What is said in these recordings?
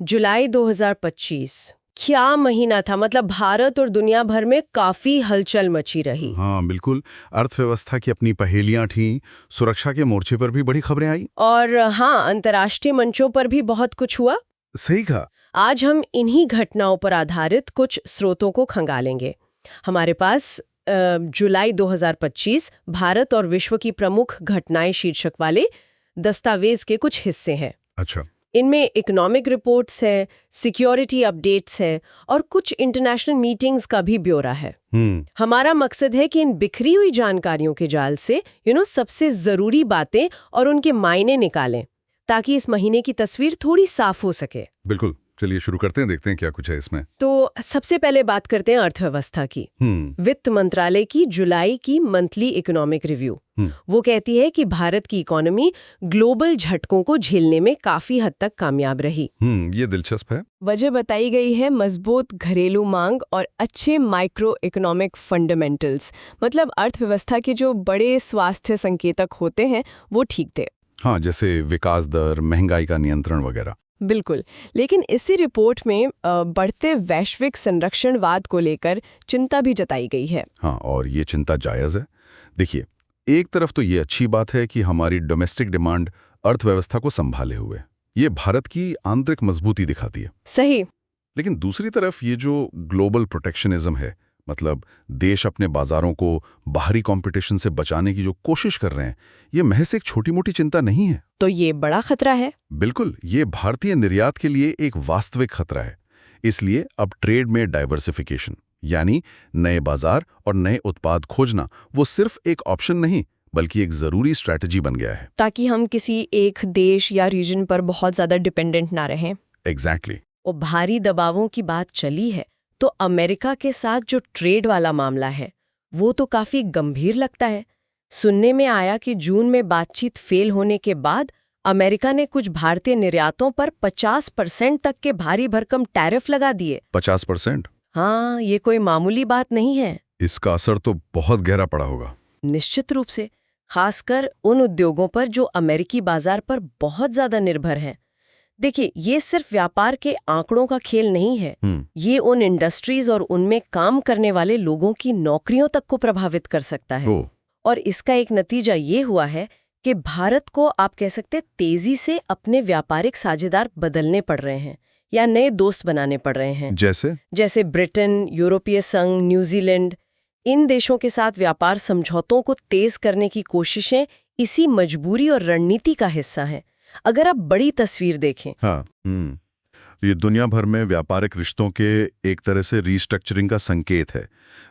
जुलाई 2025 क्या महीना था। मतलब भारत और दुनिया भर में काफी हलचल मची रही। हाँ बिल्कुल। अर्थव्यवस्था की अपनी पहेलियां थीं, सुरक्षा के मोर्चे पर भी बड़ी खबरें आई। और हाँ, अंतर्राष्ट्रीय मंचों पर भी बहुत कुछ हुआ। सही कहा। आज हम इन्हीं घटनाओं पर आधारित कुछ स्रोतों को खंगालेंगे। हमारे पास जुलाई 2025 भारत और विश्व की प्रमुख घटनाएं शीर्षक वाले दस्तावेज के कुछ हिस्से हैं। अच्छा। इनमें इकोनॉमिक रिपोर्ट्स है, सिक्योरिटी अपडेट्स है और कुछ इंटरनेशनल मीटिंग्स का भी ब्यौरा है। हमारा मकसद है कि इन बिखरी हुई जानकारियों के जाल से सबसे जरूरी बातें और उनके मायने निकालें, ताकि इस महीने की तस्वीर थोड़ी साफ हो सके। बिल्कुल, चलिए शुरू करते हैं, देखते हैं क्या कुछ है इसमें। तो सबसे पहले बात करते हैं अर्थव्यवस्था की। वित्त मंत्रालय की जुलाई की मंथली इकोनॉमिक रिव्यू वो कहती है कि भारत की इकोनॉमी ग्लोबल झटकों को झेलने में काफी हद तक कामयाब रही। ये दिलचस्प है। वजह बताई गई है मजबूत घरेलू मांग और अच्छे माइक्रो इकोनॉमिक फंडामेंटल्स। मतलब अर्थव्यवस्था के जो बड़े स्वास्थ्य संकेतक होते हैं वो ठीक थे। हाँ, जैसे विकास दर, महंगाई का नियंत्रण वगैरह। बिल्कुल। लेकिन इसी रिपोर्ट में बढ़ते वैश्विक संरक्षणवाद को लेकर चिंता भी जताई गई है। हाँ, और ये चिंता जायज है। देखिए, एक तरफ तो ये अच्छी बात है कि हमारी डोमेस्टिक डिमांड अर्थव्यवस्था को संभाले हुए, ये भारत की आंतरिक मजबूती दिखाती है। सही। लेकिन दूसरी तरफ ये जो ग्लोबल प्रोटेक्शनिज्म है, मतलब देश अपने बाजारों को बाहरी कंपटीशन से बचाने की जो कोशिश कर रहे हैं, ये महज एक छोटी मोटी चिंता नहीं है। तो ये बड़ा खतरा है। बिल्कुल, ये भारतीय निर्यात के लिए एक वास्तविक खतरा है। इसलिए अब ट्रेड में डाइवर्सिफिकेशन, यानी नए बाजार और नए उत्पाद खोजना, वो सिर्फ एक ऑप्शन नहीं बल्कि एक जरूरी स्ट्रैटेजी बन गया है, ताकि हम किसी एक देश या रीजन पर बहुत ज्यादा डिपेंडेंट ना रहें। एग्जैक्टली। और भारी दबावों की बात चली है तो अमेरिका के साथ जो ट्रेड वाला मामला है वो तो काफी गंभीर लगता है। सुनने में आया कि जून में बातचीत फेल होने के बाद अमेरिका ने कुछ भारतीय निर्यातों पर 50% तक के भारी भरकम टैरिफ लगा दिए। 50%? हाँ, ये कोई मामूली बात नहीं है। इसका असर तो बहुत गहरा पड़ा होगा। निश्चित रूप से, खासकर उन उद्योगों पर जो अमेरिकी बाजार पर बहुत ज्यादा निर्भर हैं। देखिए, ये सिर्फ व्यापार के आंकड़ों का खेल नहीं है। ये उन इंडस्ट्रीज और उनमें काम करने वाले लोगों की नौकरियों तक को प्रभावित कर सकता है। और इसका एक नतीजा ये हुआ है कि भारत को, आप कह सकते, तेजी से अपने व्यापारिक साझेदार बदलने पड़ रहे हैं या नए दोस्त बनाने पड़ रहे हैं। जैसे ब्रिटेन, यूरोपीय संघ, न्यूजीलैंड। इन देशों के साथ व्यापार समझौतों को तेज करने की कोशिशें इसी मजबूरी और रणनीति का हिस्सा हैं। अगर आप बड़ी तस्वीर देखें। हाँ, ये दुनिया भर में व्यापारिक रिश्तों के एक तरह से रीस्ट्रक्चरिंग का संकेत है।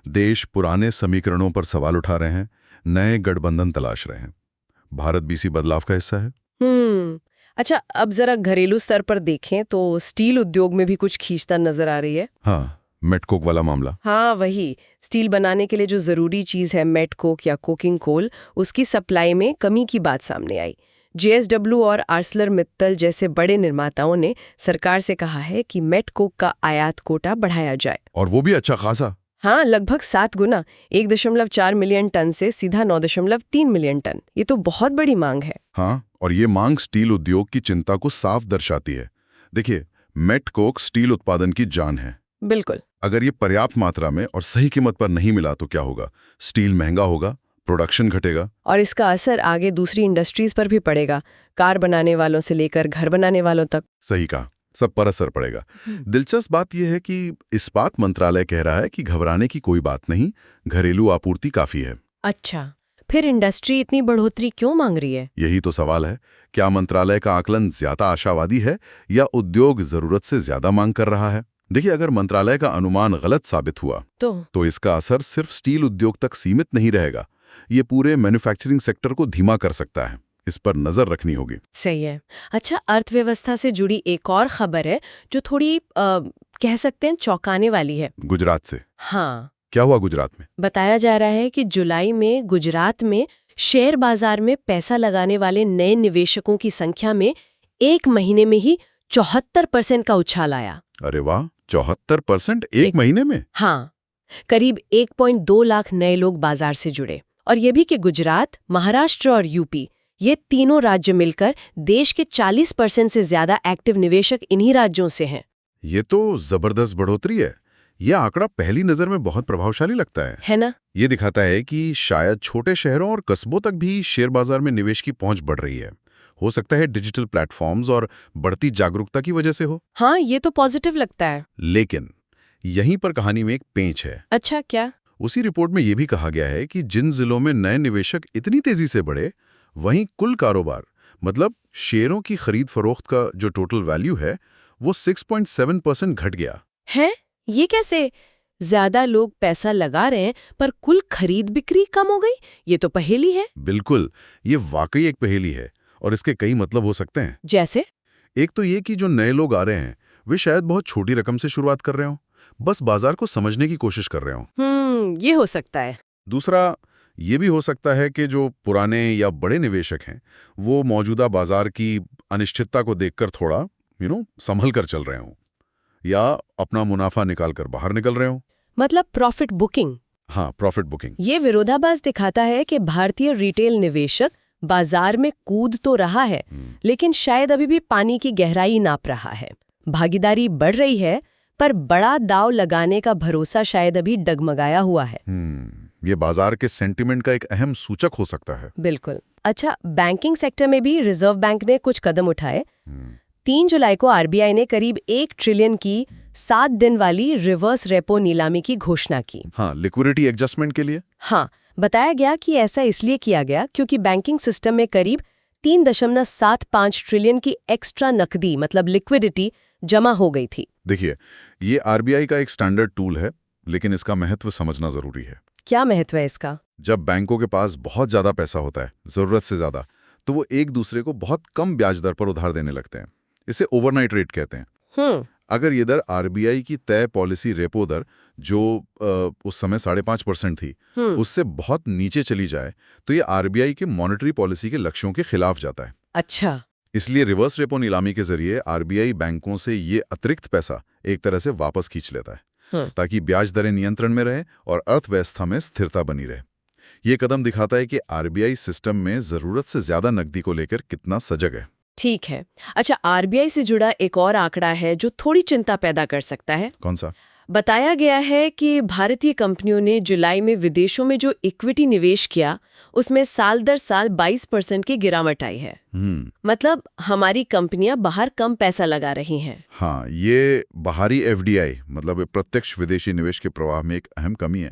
देश पुराने समीकरणों पर सवाल उठा रहे हैं, नए गठबंधन तलाश रहे हैं। भारत भी इसी बदलाव का हिस्सा है। अच्छा, अब जरा घरेलू स्तर पर देखें तो स्टील उद्योग में भी कुछ खींचता नजर आ रही है। हाँ, मेटकोक वाला मामला। हाँ, वही। स्टील बनाने के लिए जो जरूरी चीज है मेटकोक या कोकिंग कोल, उसकी सप्लाई में कमी की बात सामने आई। JSW और आर्सलर-मित्तल जैसे बड़े निर्माताओं ने सरकार से कहा है कि मेटकोक का आयात कोटा बढ़ाया जाए। और वो भी अच्छा खासा। हाँ, लगभग 7 गुना, 1.4 मिलियन टन से सीधा 9.3 मिलियन टन। ये तो बहुत बड़ी मांग है। हाँ, और ये मांग स्टील उद्योग की चिंता को साफ दर्शाती है। देखिए, मेटकोक स्टील उत्पादन की जान है। बिल्कुल। अगर ये पर्याप्त मात्रा में और सही कीमत पर नहीं मिला तो क्या होगा? स्टील महंगा होगा, प्रोडक्शन घटेगा, और इसका असर आगे दूसरी इंडस्ट्रीज पर भी पड़ेगा। कार बनाने वालों से लेकर घर बनाने वालों तक। सही कहा, सब पर असर पड़ेगा। दिलचस्प बात यह है कि इस्पात मंत्रालय कह रहा है कि घबराने की कोई बात नहीं, घरेलू आपूर्ति काफी है। अच्छा, फिर इंडस्ट्री इतनी बढ़ोतरी क्यों मांग रही है? यही तो सवाल है। क्या मंत्रालय का आकलन ज्यादा आशावादी है या उद्योग जरूरत से ज्यादा मांग कर रहा है? देखिए, अगर मंत्रालय का अनुमान गलत साबित हुआ तो इसका असर सिर्फ स्टील उद्योग तक सीमित नहीं रहेगा, ये पूरे मैन्युफैक्चरिंग सेक्टर को धीमा कर सकता है। इस पर नजर रखनी होगी। सही है। अच्छा, अर्थव्यवस्था से जुड़ी एक और खबर है जो थोड़ी कह सकते हैं चौंकाने वाली है। गुजरात से? हाँ। क्या हुआ गुजरात में? बताया जा रहा है कि जुलाई में गुजरात में शेयर बाजार में पैसा लगाने वाले नए निवेशकों की संख्या में एक महीने में ही 74% का उछाल आया। अरे वाह, 74% एक महीने में? हाँ, करीब 1.2 लाख नए लोग बाजार से जुड़े। और ये भी कि गुजरात, महाराष्ट्र और यूपी, ये तीनों राज्य मिलकर देश के 40% से ज्यादा एक्टिव निवेशक इन्हीं राज्यों से हैं। ये तो जबरदस्त बढ़ोतरी है। यह आंकड़ा पहली नजर में बहुत प्रभावशाली लगता है ना? ये दिखाता है कि शायद छोटे शहरों और कस्बों तक भी शेयर बाजार में निवेश की पहुंच बढ़ रही है। हो सकता है डिजिटल प्लेटफॉर्म्स और बढ़ती जागरूकता की वजह से हो। हाँ, ये तो पॉजिटिव लगता है। लेकिन यहीं पर कहानी में एक पेंच है। अच्छा, क्या? उसी रिपोर्ट में यह भी कहा गया है कि जिन जिलों में नए निवेशक इतनी तेजी से बढ़े, वहीं कुल कारोबार मतलब शेयरों की खरीद फरोख्त का जो टोटल वैल्यू है वो 6.7% घट गया है। ये कैसे? ज्यादा लोग पैसा लगा रहे हैं पर कुल खरीद बिक्री कम हो गई? ये तो पहेली है। बिल्कुल, ये वाकई एक पहेली है और इसके कई मतलब हो सकते हैं। जैसे? एक तो ये कि जो नए लोग आ रहे हैं वे शायद बहुत छोटी रकम से शुरुआत कर रहे हो, बस बाजार को समझने की कोशिश कर रहे हो। ये हो सकता है। दूसरा ये भी हो सकता है कि जो पुराने या बड़े निवेशक हैं वो मौजूदा बाजार की अनिश्चितता को देखकर थोड़ा संभल कर चल रहे हों या अपना मुनाफा निकाल कर बाहर निकल रहे हों। मतलब प्रॉफिट बुकिंग। हाँ, प्रॉफिट बुकिंग। ये विरोधाभास दिखाता है कि भारतीय रिटेल निवेशक बाजार में कूद तो रहा है लेकिन शायद अभी भी पानी की गहराई नाप रहा है। भागीदारी बढ़ रही है पर बड़ा दाव लगाने का भरोसा शायद अभी डगमगाया हुआ है। ये बाजार के सेंटिमेंट का एक अहम सूचक हो सकता है। बिल्कुल। अच्छा, बैंकिंग सेक्टर में भी रिजर्व बैंक ने कुछ कदम उठाए। 3 जुलाई को आरबीआई ने करीब 1 ट्रिलियन की 7 दिन वाली रिवर्स रेपो नीलामी की घोषणा की। हाँ, लिक्विडिटी एडजस्टमेंट के लिए। हाँ, बताया गया कि ऐसा इसलिए किया गया क्योंकि बैंकिंग सिस्टम में करीब 3.75 ट्रिलियन की एक्स्ट्रा नकदी मतलब लिक्विडिटी जमा हो गई थी। देखिए, ये आरबीआई का एक स्टैंडर्ड टूल है, लेकिन इसका महत्व समझना जरूरी है। क्या महत्व है इसका? जब बैंकों के पास बहुत ज्यादा पैसा होता है, जरूरत से ज्यादा, तो वो एक दूसरे को बहुत कम ब्याज दर पर उधार देने लगते हैं। इसे ओवरनाइट रेट कहते हैं। अगर ये दर आरबीआई की तय पॉलिसी रेपो दर जो उस समय 5.5% थी, उससे बहुत नीचे चली जाए तो ये आरबीआई के मॉनेटरी पॉलिसी के लक्ष्यों के खिलाफ जाता है। अच्छा। इसलिए रिवर्स रेपो नीलामी के जरिए आरबीआई बैंकों से ये अतिरिक्त पैसा एक तरह से वापस खींच लेता है ताकि ब्याज दरें नियंत्रण में रहे और अर्थव्यवस्था में स्थिरता बनी रहे। ये कदम दिखाता है कि आरबीआई सिस्टम में जरूरत से ज्यादा नकदी को लेकर कितना सजग है। ठीक है। अच्छा, आरबीआई से जुड़ा एक और आंकड़ा है जो थोड़ी चिंता पैदा कर सकता है। कौन सा? बताया गया है कि भारतीय कंपनियों ने जुलाई में विदेशों में जो इक्विटी निवेश किया उसमें साल दर साल 22% की गिरावट आई है। मतलब हमारी कंपनियां बाहर कम पैसा लगा रही हैं। हाँ, ये बाहरी एफडीआई मतलब प्रत्यक्ष विदेशी निवेश के प्रवाह में एक अहम कमी है।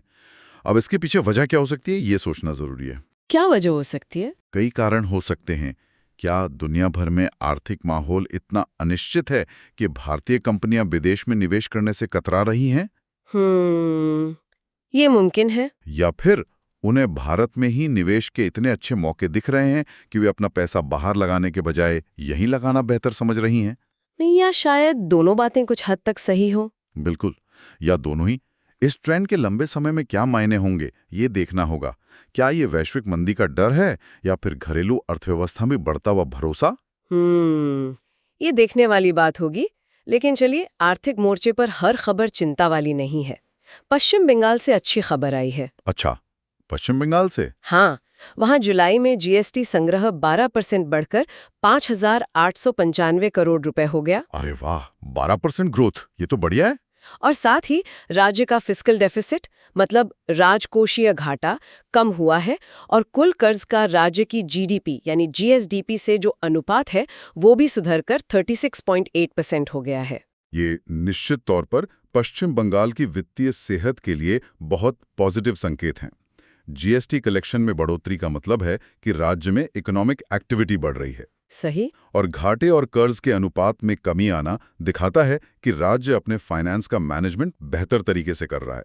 अब इसके पीछे वजह क्या हो सकती है, ये सोचना जरूरी है। क्या वजह हो सकती है? कई कारण हो सकते हैं। क्या दुनिया भर में आर्थिक माहौल इतना अनिश्चित है कि भारतीय कंपनियां विदेश में निवेश करने से कतरा रही हैं? ये मुमकिन है। या फिर उन्हें भारत में ही निवेश के इतने अच्छे मौके दिख रहे हैं कि वे अपना पैसा बाहर लगाने के बजाय यहीं लगाना बेहतर समझ रही हैं? या शायद दोनों बातें कुछ हद तक सही हो। बिल्कुल, या दोनों ही। इस ट्रेंड के लंबे समय में क्या मायने होंगे ये देखना होगा। क्या ये वैश्विक मंदी का डर है या फिर घरेलू अर्थव्यवस्था में बढ़ता हुआ भरोसा? ये देखने वाली बात होगी। लेकिन चलिए, आर्थिक मोर्चे पर हर खबर चिंता वाली नहीं है। पश्चिम बंगाल से अच्छी खबर आई है। अच्छा, पश्चिम बंगाल से? हाँ, वहां जुलाई में जीएसटी संग्रह 12% बढ़कर 5,895 करोड़ रुपए हो गया। अरे वाह, 12% ग्रोथ, ये तो बढ़िया है। और साथ ही राज्य का फिस्कल डेफिसिट मतलब राजकोषीय घाटा कम हुआ है और कुल कर्ज का राज्य की जीडीपी यानी जीएसडीपी से जो अनुपात है वो भी सुधरकर 36.8% हो गया है। ये निश्चित तौर पर पश्चिम बंगाल की वित्तीय सेहत के लिए बहुत पॉजिटिव संकेत हैं। जीएसटी कलेक्शन में बढ़ोतरी का मतलब है कि राज्य में इकोनॉमिक एक्टिविटी बढ़ रही है। सही। और घाटे और कर्ज के अनुपात में कमी आना दिखाता है कि राज्य अपने फाइनेंस का मैनेजमेंट बेहतर तरीके से कर रहा है।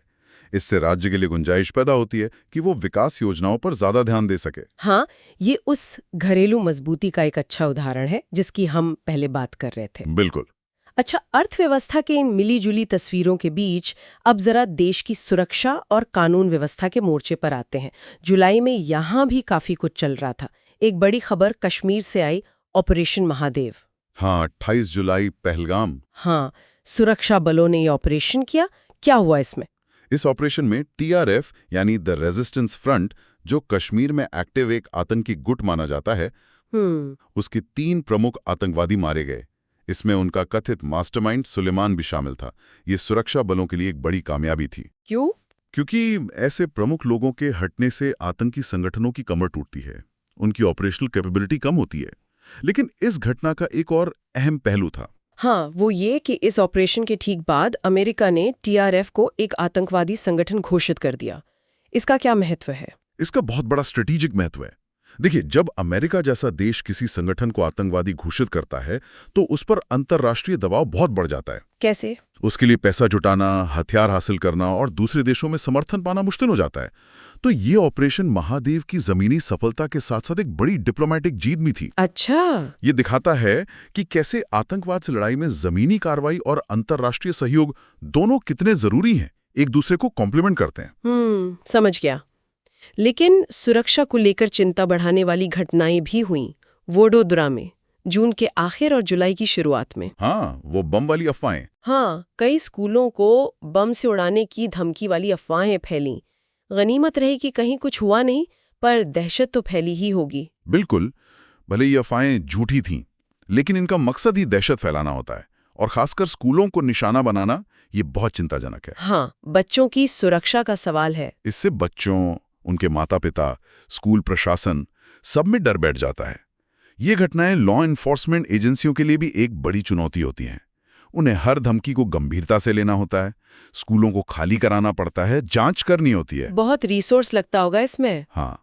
इससे राज्य के लिए गुंजाइश पैदा होती है कि वो विकास योजनाओं पर ज्यादा ध्यान दे सके। हाँ, ये उस घरेलू मजबूती का एक अच्छा उदाहरण है जिसकी हम पहले बात कर रहे थे। बिल्कुल। अच्छा, अर्थव्यवस्था के इन मिली-जुली तस्वीरों के बीच अब जरा देश की सुरक्षा और कानून व्यवस्था के मोर्चे पर आते हैं। जुलाई में यहाँ भी काफी कुछ चल रहा था। एक बड़ी खबर कश्मीर से आई, ऑपरेशन महादेव। हाँ, 28 जुलाई पहलगाम। हाँ, सुरक्षा बलों ने ये ऑपरेशन किया। क्या हुआ इसमें? इस ऑपरेशन में टीआरएफ यानी द रेजिस्टेंस फ्रंट, जो कश्मीर में एक्टिव एक आतंकी गुट माना जाता है, उसके 3 प्रमुख आतंकवादी मारे गए। इसमें उनका कथित मास्टरमाइंड सुलेमान भी शामिल था। ये सुरक्षा बलों के लिए एक बड़ी कामयाबी थी। क्यों? क्योंकि ऐसे प्रमुख लोगों के हटने से आतंकी संगठनों की कमर टूटती है, उनकी ऑपरेशनल कैपेबिलिटी कम होती है। लेकिन इस घटना का एक और अहम पहलू था। हाँ, वो ये कि इस ऑपरेशन के ठीक बाद अमेरिका ने TRF को एक आतंकवादी संगठन घोषित कर दिया। इसका क्या महत्व है? इसका बहुत बड़ा स्ट्रेटेजिक महत्व है। देखिए, जब अमेरिका जैसा देश किसी संगठन को आतंकवादी घोषित करता है तो उस पर अंतर्राष्ट्रीय दबाव बहुत बढ़ जाता है। कैसे? उसके लिए पैसा जुटाना, हथियार हासिल करना और दूसरे देशों में समर्थन पाना मुश्किल हो जाता है। तो ये ऑपरेशन महाद्वीप की जमीनी सफलता के साथ साथ एक बड़ी डिप्लोमेटिक जीत भी थी। अच्छा। ये दिखाता है कि कैसे आतंकवाद से लड़ाई में जमीनी कार्रवाई और अंतर्राष्ट्रीय सहयोग दोनों कितने जरूरी हैं, एक दूसरे को कॉम्प्लीमेंट करते हैं। समझ गया। लेकिन सुरक्षा को लेकर चिंता बढ़ाने वाली घटनाएं भी हुईं वडोदरा में जून के आखिर और जुलाई की शुरुआत में। हाँ, वो बम वाली अफवाहें। हाँ, कई स्कूलों को बम से उड़ाने की धमकी वाली अफवाहें फैलीं। गनीमत रही कि कहीं कुछ हुआ नहीं, पर दहशत तो फैली ही होगी। बिल्कुल, भले ये अफवाहें झूठी थीं, लेकिन इनका मकसद ही दहशत फैलाना होता है, और खासकर स्कूलों को निशाना बनाना ये बहुत चिंताजनक है। हाँ, बच्चों की सुरक्षा का सवाल है। इससे बच्चों, उनके माता पिता, स्कूल प्रशासन सब में डर बैठ जाता है। ये घटनाएं लॉ एनफोर्समेंट एजेंसियों के लिए भी एक बड़ी चुनौती होती हैं। उन्हें हर धमकी को गंभीरता से लेना होता है, स्कूलों को खाली कराना पड़ता है, जांच करनी होती है। बहुत रिसोर्स लगता होगा इसमें। हाँ,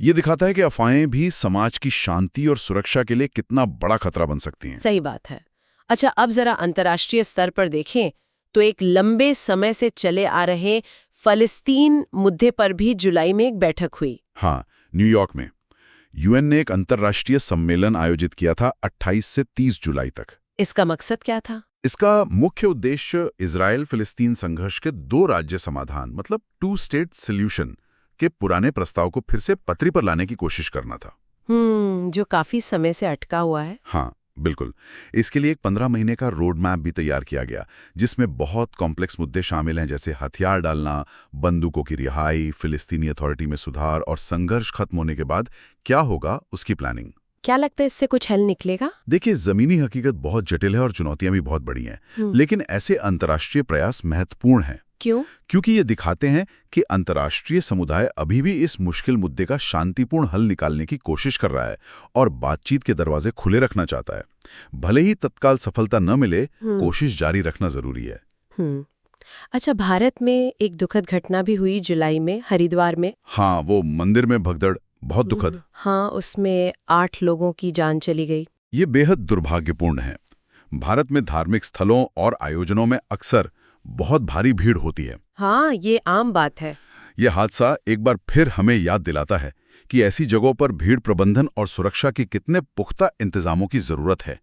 ये दिखाता है कि अफवाहें भी समाज की शांति और सुरक्षा के लिए कितना बड़ा खतरा बन सकती हैं। सही बात है। अच्छा, अब जरा अंतर्राष्ट्रीय स्तर पर देखें तो एक लंबे समय से चले आ रहे फलस्तीन मुद्दे पर भी जुलाई में एक बैठक हुई। हाँ, न्यूयॉर्क में यूएन ने एक अंतर्राष्ट्रीय सम्मेलन आयोजित किया था 28 से 30 जुलाई तक। इसका मकसद क्या था? इसका मुख्य उद्देश्य इजराइल फिलिस्तीन संघर्ष के 2 राज्य समाधान, मतलब 2 स्टेट सॉल्यूशन के पुराने प्रस्ताव को फिर से पटरी पर लाने की कोशिश करना था। जो काफी समय से अटका हुआ है। हाँ, बिल्कुल। इसके लिए एक 15 महीने का रोड मैप भी तैयार किया गया, जिसमें बहुत कॉम्प्लेक्स मुद्दे शामिल हैं, जैसे हथियार डालना, बंदूकों की रिहाई, फिलिस्तीनी अथॉरिटी में सुधार और संघर्ष खत्म होने के बाद क्या होगा उसकी प्लानिंग। क्या लगता है इससे कुछ हल निकलेगा? देखिए, जमीनी हकीकत बहुत जटिल है और चुनौतियां भी बहुत बड़ी हैं, लेकिन ऐसे अंतर्राष्ट्रीय प्रयास महत्वपूर्ण हैं। क्यों? क्योंकि ये दिखाते हैं कि अंतर्राष्ट्रीय समुदाय अभी भी इस मुश्किल मुद्दे का शांतिपूर्ण हल निकालने की कोशिश कर रहा है और बातचीत के दरवाजे खुले रखना चाहता है। भले ही तत्काल सफलता न मिले, कोशिश जारी रखना जरूरी है। अच्छा, भारत में एक दुखद घटना भी हुई जुलाई में, हरिद्वार में। हाँ, वो मंदिर में भगदड़, बहुत दुखद। हाँ, उसमें 8 लोगों की जान चली गई। ये बेहद दुर्भाग्यपूर्ण है। भारत में धार्मिक स्थलों और आयोजनों में अक्सर बहुत भारी भीड़ होती है। हाँ, ये आम बात है। ये हादसा एक बार फिर हमें याद दिलाता है कि ऐसी जगहों पर भीड़ प्रबंधन और सुरक्षा के कितने पुख्ता इंतजामों की जरूरत है।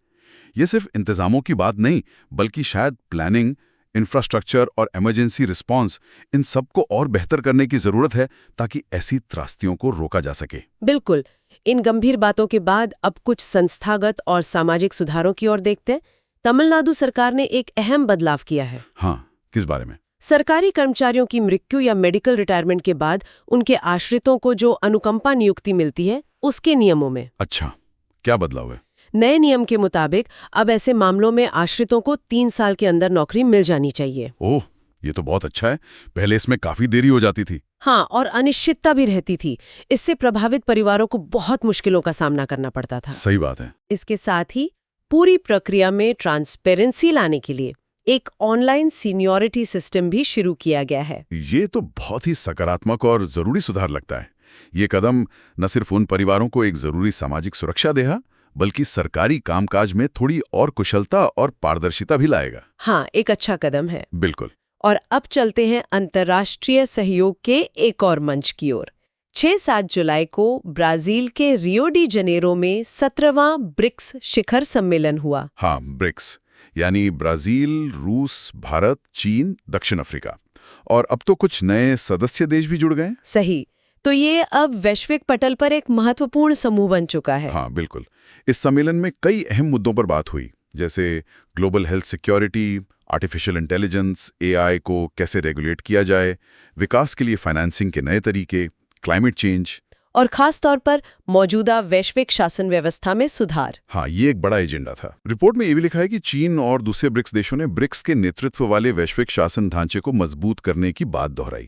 ये सिर्फ इंतजामों की बात नहीं, बल्कि शायद प्लानिंग, इंफ्रास्ट्रक्चर और इमरजेंसी रिस्पांस, इन सबको और बेहतर करने की जरूरत है ताकि ऐसी त्रासदियों को रोका जा सके। बिल्कुल। इन गंभीर बातों के बाद अब कुछ संस्थागत और सामाजिक सुधारों की ओर देखते हैं। तमिलनाडु सरकार ने एक अहम बदलाव किया है। हाँ, किस बारे में? सरकारी कर्मचारियों की मृत्यु या मेडिकल रिटायरमेंट के बाद उनके आश्रितों को जो अनुकंपा नियुक्ति मिलती है, उसके नियमों में। अच्छा, क्या बदलाव है? नए नियम के मुताबिक अब ऐसे मामलों में आश्रितों को 3 साल के अंदर नौकरी मिल जानी चाहिए। ओह, ये तो बहुत अच्छा है। पहले इसमें काफी देरी हो जाती थी। हाँ, और अनिश्चितता भी रहती थी। इससे प्रभावित परिवारों को बहुत मुश्किलों का सामना करना पड़ता था। सही बात है। इसके साथ ही पूरी प्रक्रिया में ट्रांसपेरेंसी लाने के लिए एक ऑनलाइन सीनियरिटी सिस्टम भी शुरू किया गया है। ये तो बहुत ही सकारात्मक और जरूरी सुधार लगता है। ये कदम न सिर्फ उन परिवारों को एक जरूरी सामाजिक सुरक्षा देगा, बल्कि सरकारी कामकाज में थोड़ी और कुशलता और पारदर्शिता भी लाएगा। हाँ, एक अच्छा कदम है। बिल्कुल। और अब चलते हैं अंतर्राष्ट्रीय सहयोग के एक और मंच की ओर। 6-7 जुलाई को ब्राजील के रियो डी जनेरो में 17वां ब्रिक्स शिखर सम्मेलन हुआ। हाँ, ब्रिक्स यानी ब्राजील, रूस, भारत, चीन, दक्षिण अफ्रीका, और अब तो कुछ नए सदस्य देश भी जुड़ गए। सही। तो ये अब वैश्विक पटल पर एक महत्वपूर्ण समूह बन चुका है। हाँ, बिल्कुल। इस सम्मेलन में कई अहम मुद्दों पर बात हुई, जैसे global health security, artificial intelligence, AI को कैसे रेगुलेट किया जाए, विकास के लिए फाइनेंसिंग के नए तरीके, क्लाइमेट चेंज। और खास तौर पर मौजूदा वैश्विक शासन व्यवस्था में सुधार। हाँ, ये एक बड़ा एजेंडा था। रिपोर्ट में ये भी लिखा है कि चीन और दूसरे ब्रिक्स देशों ने ब्रिक्स के नेतृत्व वाले वैश्विक शासन ढांचे को मजबूत करने की बात दोहराई।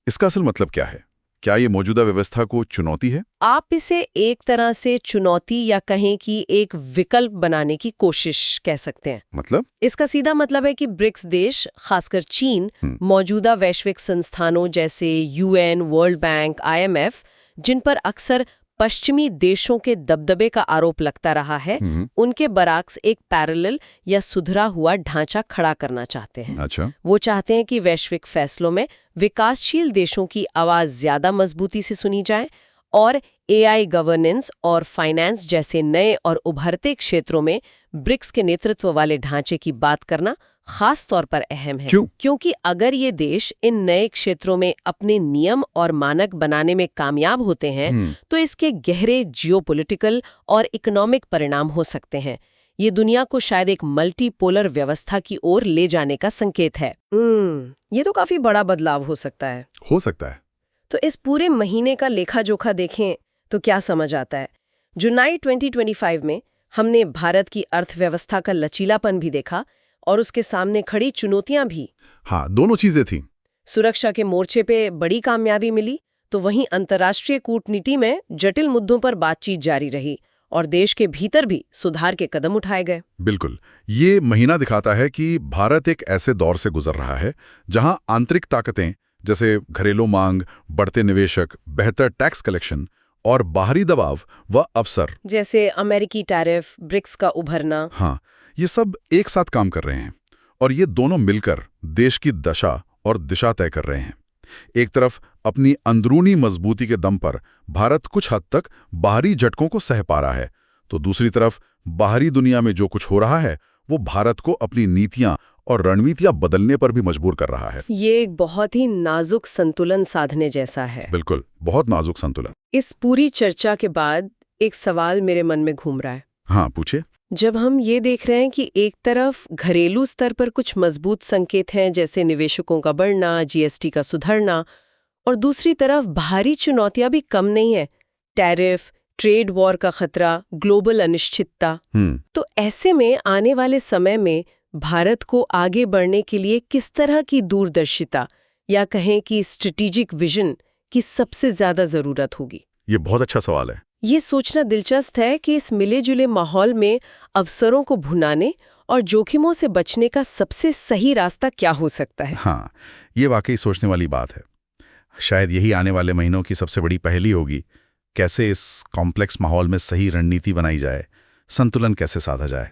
इसका असल मतलब क्या है? क्या ये मौजूदा व्यवस्था को चुनौती है? आप इसे एक तरह से चुनौती या कहें कि एक विकल्प बनाने की कोशिश कह सकते हैं। मतलब? इसका सीधा मतलब है कि ब्रिक्स देश, खासकर चीन, मौजूदा वैश्विक संस्थानों जैसे यूएन, वर्ल्ड बैंक, IMF, जिन पर अक्सर पश्चिमी देशों के दबदबे का आरोप लगता रहा है, उनके बरक्स एक पैरेलल या सुधरा हुआ ढांचा खड़ा करना चाहते हैं। अच्छा। वो चाहते हैं कि वैश्विक फैसलों में विकासशील देशों की आवाज ज्यादा मजबूती से सुनी जाए और AI गवर्नेंस और फाइनेंस जैसे नए और उभरते क्षेत्रों में ब्रिक्स के नेतृत्व वाले ढांचे की बात करना खास तौर पर अहम है। क्यों? क्योंकि अगर ये देश इन नए क्षेत्रों में अपने नियम और मानक बनाने में कामयाब होते हैं तो इसके गहरे जियोपॉलिटिकल और इकोनॉमिक परिणाम हो सकते हैं। ये दुनिया को शायद एक मल्टीपोलर व्यवस्था की ओर ले जाने का संकेत है। ये तो काफी बड़ा बदलाव हो सकता है। हो सकता है। तो इस पूरे महीने का लेखा जोखा देखें तो क्या समझ आता है? जुलाई 2025 में हमने भारत की अर्थव्यवस्था का लचीलापन भी देखा और उसके सामने खड़ी चुनौतियां भी। हाँ, दोनों चीजें थी। सुरक्षा के मोर्चे पे बड़ी कामयाबी मिली, तो वहीं अंतर्राष्ट्रीय कूटनीति में जटिल मुद्दों पर बातचीत जारी रही और देश के भीतर भी सुधार के कदम उठाए गए। बिल्कुल। ये महीना दिखाता है कि भारत एक ऐसे दौर से गुजर रहा है जहां आंतरिक ताकतें जैसे घरेलू मांग, बढ़ते निवेशक, बेहतर टैक्स कलेक्शन और बाहरी दबाव व अवसर जैसे अमेरिकी टैरिफ, ब्रिक्स का उभरना, हाँ, ये सब एक साथ काम कर रहे हैं और ये दोनों मिलकर देश की दशा और दिशा तय कर रहे हैं। एक तरफ अपनी अंदरूनी मजबूती के दम पर भारत कुछ हद तक बाहरी झटकों को सह पा रहा है, तो दूसरी तरफ बाहरी दुनिया में जो कुछ हो रहा है वो भारत को अपनी नीतियां और रणनीतियां बदलने पर भी मजबूर कर रहा है। ये एक बहुत ही नाजुक संतुलन साधने जैसा है। बिल्कुल, बहुत नाजुक संतुलन। इस पूरी चर्चा के बाद एक सवाल मेरे मन में घूम रहा है। हाँ, पूछिए। जब हम ये देख रहे हैं कि एक तरफ घरेलू स्तर पर कुछ मजबूत संकेत हैं जैसे निवेशकों का बढ़ना, GST का सुधरना, और दूसरी तरफ बाहरी चुनौतियां भी कम नहीं है, टैरिफ, ट्रेड वॉर का खतरा, ग्लोबल अनिश्चितता, तो ऐसे में आने वाले समय में भारत को आगे बढ़ने के लिए किस तरह की दूरदर्शिता या कहें कि स्ट्रेटेजिक विजन की सबसे ज्यादा जरूरत होगी? ये बहुत अच्छा सवाल है। ये सोचना दिलचस्प है कि इस मिले जुले माहौल में अवसरों को भुनाने और जोखिमों से बचने का सबसे सही रास्ता क्या हो सकता है। हाँ, ये वाकई सोचने वाली बात है। शायद यही आने वाले महीनों की सबसे बड़ी पहेली होगी, कैसे इस कॉम्प्लेक्स माहौल में सही रणनीति बनाई जाए, संतुलन कैसे साधा जाए।